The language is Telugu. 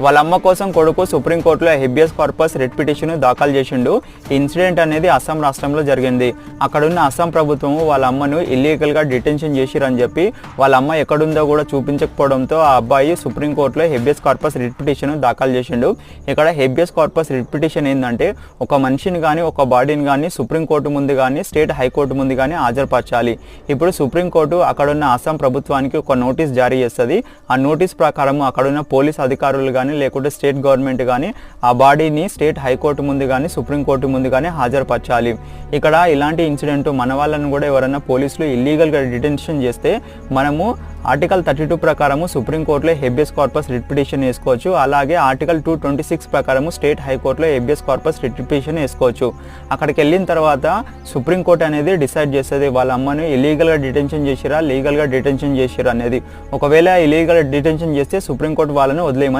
వాళ్ళ అమ్మ కోసం కొడుకు సుప్రీంకోర్టులో హెబియస్ కార్పస్ రిట్ పిటిషన్ దాఖలు చేసిండు. ఈ ఇన్సిడెంట్ అనేది అస్సాం రాష్ట్రంలో జరిగింది. అక్కడున్న అస్సాం ప్రభుత్వం వాళ్ళ అమ్మను ఇల్లీగల్గా డిటెన్షన్ చేసిరని చెప్పి వాళ్ళ అమ్మ ఎక్కడుందో కూడా చూపించకపోవడంతో ఆ అబ్బాయి సుప్రీంకోర్టులో హెబియస్ కార్పస్ రిట్ పిటిషన్ దాఖలు చేసిండు. ఇక్కడ హెబియస్ కార్పస్ రిట్ పిటిషన్ ఏంటంటే ఒక మనిషిని కానీ ఒక బాడీని కానీ సుప్రీంకోర్టు ముందు కానీ స్టేట్ హైకోర్టు ముందు కానీ హాజరుపరచాలి. ఇప్పుడు సుప్రీంకోర్టు అక్కడున్న అస్సాం ప్రభుత్వానికి ఒక నోటీస్ జారీ చేస్తుంది. ఆ నోటీస్ ప్రకారం అక్కడున్న పోలీస్ అధికారులు కానీ లేకుంటే స్టేట్ గవర్నమెంట్ కానీ ఆ బాడీని స్టేట్ హైకోర్టు ముందు కానీ సుప్రీంకోర్టు ముందు కానీ హాజరుపరచాలి. ఇక్కడ ఇలాంటి ఇన్సిడెంట్ మన వాళ్ళని కూడా ఎవరైనా పోలీసులు ఇల్లీగల్గా డిటెన్షన్ చేస్తే మనము ఆర్టికల్ 32 ప్రకారము సుప్రీంకోర్టులో హెబియస్ కార్పస్ రిట్ పిటిషన్ వేసుకోవచ్చు. అలాగే ఆర్టికల్ 226 ప్రకారము స్టేట్ హైకోర్టులో హెబియస్ కార్పస్ రిట్ పిటిషన్ వేసుకోవచ్చు. అక్కడికి వెళ్ళిన తర్వాత సుప్రీంకోర్టు అనేది డిసైడ్ చేస్తుంది వాళ్ళ అమ్మను ఇల్లీగల్గా డిటెన్షన్ చేసిరా లీగల్గా డిటెన్షన్ చేసిరా అనేది. ఒకవేళ ఇల్లీగల్ డిటెన్షన్ చేస్తే సుప్రీంకోర్టు వాళ్ళని వదిలేయమని